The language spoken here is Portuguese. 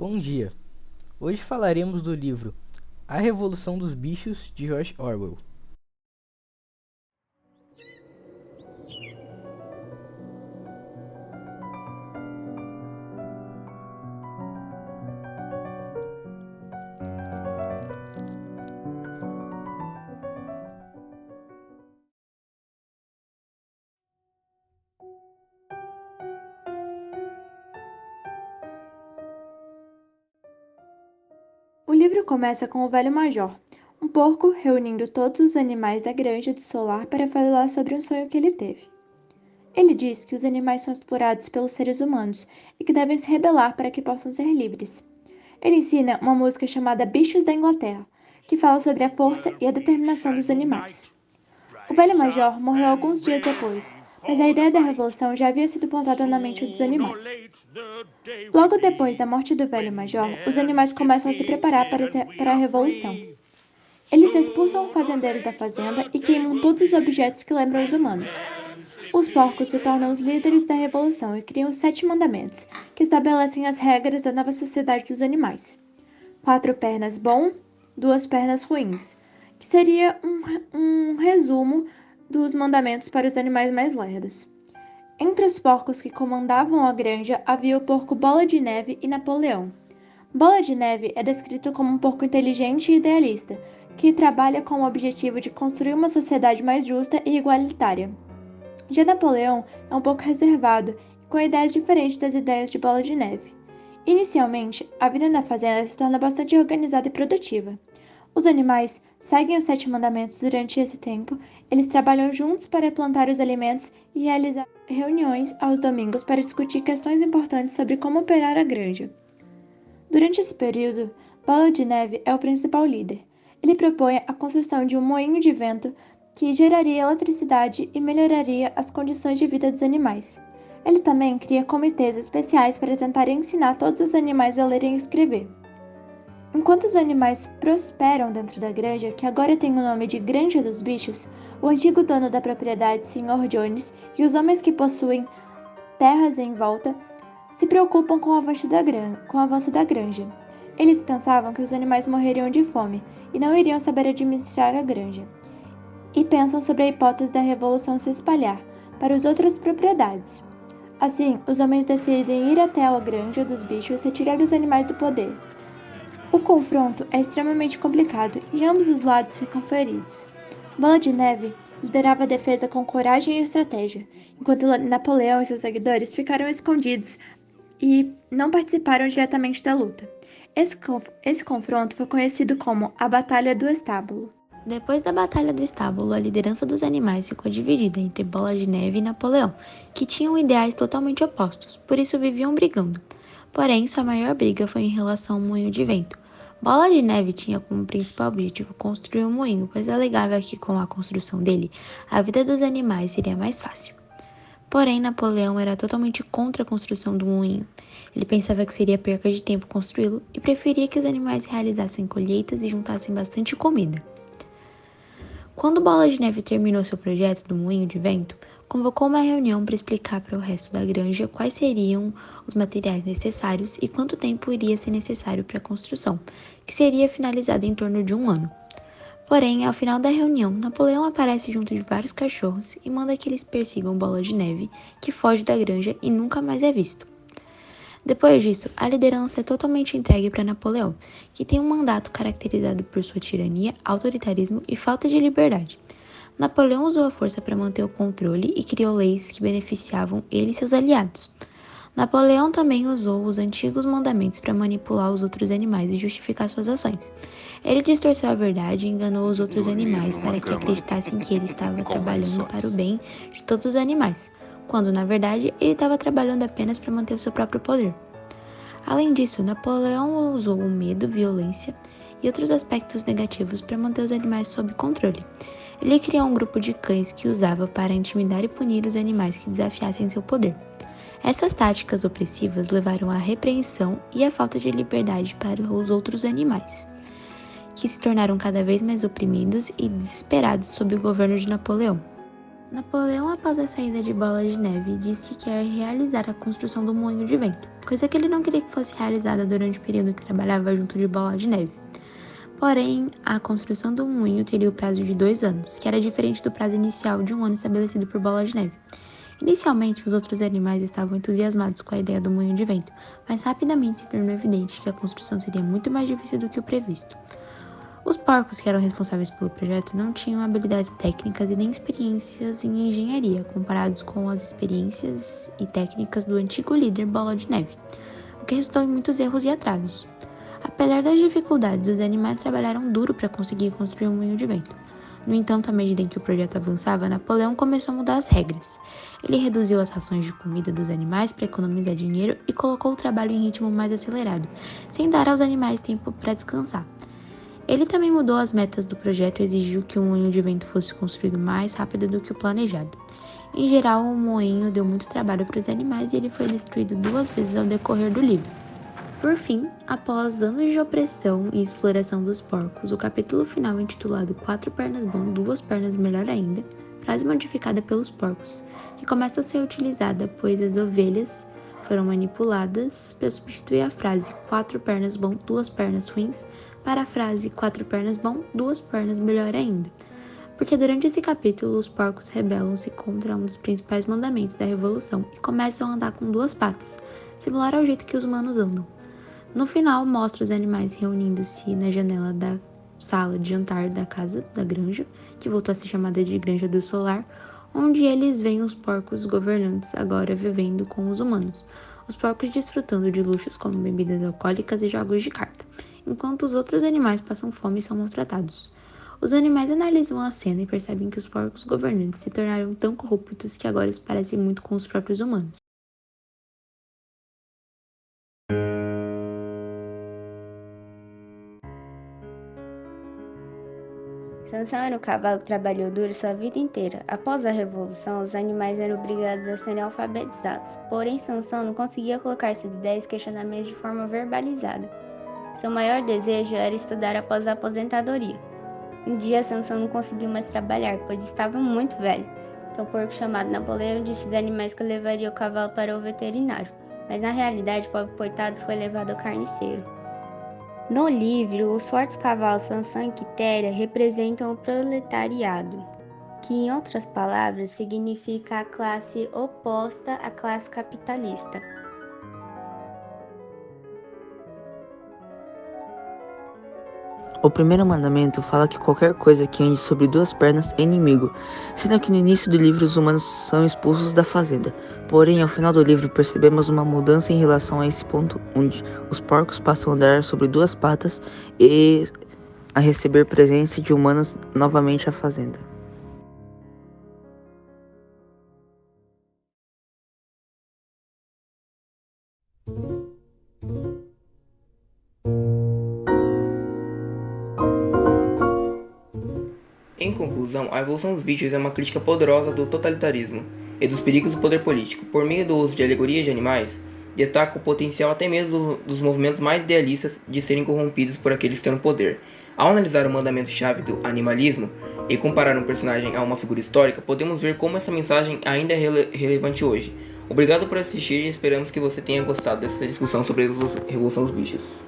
Bom dia! Hoje falaremos do livro A Revolução dos Bichos, de George Orwell. O livro começa com o velho major, um porco reunindo todos os animais da granja de Solar para falar sobre um sonho que ele teve. Ele diz que os animais são explorados pelos seres humanos e que devem se rebelar para que possam ser livres. Ele ensina uma música chamada Bichos da Inglaterra, que fala sobre a força e a determinação dos animais. O velho major morreu alguns dias depois, mas a ideia da revolução já havia sido plantada na mente dos animais. Logo depois da morte do velho major, os animais começam a se preparar para a revolução. Eles expulsam o fazendeiro da fazenda e queimam todos os objetos que lembram os humanos. Os porcos se tornam os líderes da revolução e criam os 7 mandamentos, que estabelecem as regras da nova sociedade dos animais. 4 pernas bom, 2 pernas ruins, que seria um resumo dos mandamentos para os animais mais lerdos. Entre os porcos que comandavam a granja havia o porco Bola de Neve e Napoleão. Bola de Neve é descrito como um porco inteligente e idealista, que trabalha com o objetivo de construir uma sociedade mais justa e igualitária. Já Napoleão é um pouco reservado e com ideias diferentes das ideias de Bola de Neve. Inicialmente, a vida na fazenda se torna bastante organizada e produtiva. Os animais seguem os 7 mandamentos durante esse tempo, eles trabalham juntos para plantar os alimentos e realizar reuniões aos domingos para discutir questões importantes sobre como operar a granja. Durante esse período, Bola de Neve é o principal líder. Ele propõe a construção de um moinho de vento que geraria eletricidade e melhoraria as condições de vida dos animais. Ele também cria comitês especiais para tentar ensinar todos os animais a lerem e escrever. Enquanto os animais prosperam dentro da granja, que agora tem o nome de Granja dos Bichos, o antigo dono da propriedade, Sr. Jones, e os homens que possuem terras em volta se preocupam com o avanço da granja. Eles pensavam que os animais morreriam de fome e não iriam saber administrar a granja, e pensam sobre a hipótese da revolução se espalhar para as outras propriedades. Assim, os homens decidem ir até a granja dos bichos e retirar os animais do poder. O confronto é extremamente complicado e ambos os lados ficam feridos. Bola de Neve liderava a defesa com coragem e estratégia, enquanto Napoleão e seus seguidores ficaram escondidos e não participaram diretamente da luta. Esse confronto foi conhecido como a Batalha do Estábulo. Depois da Batalha do Estábulo, a liderança dos animais ficou dividida entre Bola de Neve e Napoleão, que tinham ideais totalmente opostos, por isso viviam brigando. Porém, sua maior briga foi em relação ao moinho de vento. Bola de Neve tinha como principal objetivo construir um moinho, pois alegava que com a construção dele, a vida dos animais seria mais fácil. Porém, Napoleão era totalmente contra a construção do moinho. Ele pensava que seria perca de tempo construí-lo e preferia que os animais realizassem colheitas e juntassem bastante comida. Quando Bola de Neve terminou seu projeto do moinho de vento, convocou uma reunião para explicar para o resto da granja quais seriam os materiais necessários e quanto tempo iria ser necessário para a construção, que seria finalizada em torno de 1 ano. Porém, ao final da reunião, Napoleão aparece junto de vários cachorros e manda que eles persigam Bola de Neve, que foge da granja e nunca mais é visto. Depois disso, a liderança é totalmente entregue para Napoleão, que tem um mandato caracterizado por sua tirania, autoritarismo e falta de liberdade. Napoleão usou a força para manter o controle e criou leis que beneficiavam ele e seus aliados. Napoleão também usou os antigos mandamentos para manipular os outros animais e justificar suas ações. Ele distorceu a verdade e enganou os outros animais para que acreditassem que ele estava trabalhando para o bem de todos os animais, quando na verdade ele estava trabalhando apenas para manter o seu próprio poder. Além disso, Napoleão usou o medo, violência e outros aspectos negativos para manter os animais sob controle. Ele criou um grupo de cães que usava para intimidar e punir os animais que desafiassem seu poder. Essas táticas opressivas levaram à repreensão e à falta de liberdade para os outros animais, que se tornaram cada vez mais oprimidos e desesperados sob o governo de Napoleão. Napoleão, após a saída de Bola de Neve, diz que quer realizar a construção do moinho de vento, coisa que ele não queria que fosse realizada durante o período que trabalhava junto de Bola de Neve. Porém, a construção do moinho teria o prazo de 2 anos, que era diferente do prazo inicial de 1 ano estabelecido por Bola de Neve. Inicialmente, os outros animais estavam entusiasmados com a ideia do moinho de vento, mas rapidamente se tornou evidente que a construção seria muito mais difícil do que o previsto. Os porcos que eram responsáveis pelo projeto não tinham habilidades técnicas e nem experiências em engenharia, comparados com as experiências e técnicas do antigo líder Bola de Neve, o que resultou em muitos erros e atrasos. Apesar das dificuldades, os animais trabalharam duro para conseguir construir um moinho de vento. No entanto, à medida em que o projeto avançava, Napoleão começou a mudar as regras. Ele reduziu as rações de comida dos animais para economizar dinheiro e colocou o trabalho em ritmo mais acelerado, sem dar aos animais tempo para descansar. Ele também mudou as metas do projeto e exigiu que o moinho de vento fosse construído mais rápido do que o planejado. Em geral, o moinho deu muito trabalho para os animais e ele foi destruído 2 vezes ao decorrer do livro. Por fim, após anos de opressão e exploração dos porcos, o capítulo final intitulado 4 pernas bom, 2 pernas melhor ainda, frase modificada pelos porcos, que começa a ser utilizada pois as ovelhas foram manipuladas para substituir a frase 4 pernas bom, 2 pernas ruins para a frase 4 pernas bom, 2 pernas melhor ainda. Porque durante esse capítulo os porcos rebelam-se contra um dos principais mandamentos da revolução e começam a andar com 2 patas, similar ao jeito que os humanos andam. No final, mostra os animais reunindo-se na janela da sala de jantar da casa da granja, que voltou a ser chamada de Granja do Solar, onde eles veem os porcos governantes agora vivendo com os humanos, os porcos desfrutando de luxos como bebidas alcoólicas e jogos de carta, enquanto os outros animais passam fome e são maltratados. Os animais analisam a cena e percebem que os porcos governantes se tornaram tão corruptos que agora se parecem muito com os próprios humanos. Sansão era um cavalo que trabalhou duro sua vida inteira. Após a revolução, os animais eram obrigados a serem alfabetizados. Porém, Sansão não conseguia colocar suas ideias e questionamentos de forma verbalizada. Seu maior desejo era estudar após a aposentadoria. Um dia, Sansão não conseguiu mais trabalhar, pois estava muito velho. Então, o porco chamado Napoleão disse aos animais que levaria o cavalo para o veterinário. Mas, na realidade, o pobre coitado foi levado ao carniceiro. No livro, os fortes cavalos Sansão e Quitéria representam o proletariado, que, em outras palavras, significa a classe oposta à classe capitalista. O primeiro mandamento fala que qualquer coisa que ande sobre 2 pernas é inimigo, sendo que no início do livro os humanos são expulsos da fazenda. Porém, ao final do livro percebemos uma mudança em relação a esse ponto, onde os porcos passam a andar sobre 2 patas e a receber presença de humanos novamente à fazenda. Em conclusão, a evolução dos bichos é uma crítica poderosa do totalitarismo e dos perigos do poder político. Por meio do uso de alegorias de animais, destaca o potencial até mesmo dos movimentos mais idealistas de serem corrompidos por aqueles que têm o poder. Ao analisar o mandamento-chave do animalismo e comparar um personagem a uma figura histórica, podemos ver como essa mensagem ainda é relevante hoje. Obrigado por assistir e esperamos que você tenha gostado dessa discussão sobre a Revolução dos Bichos.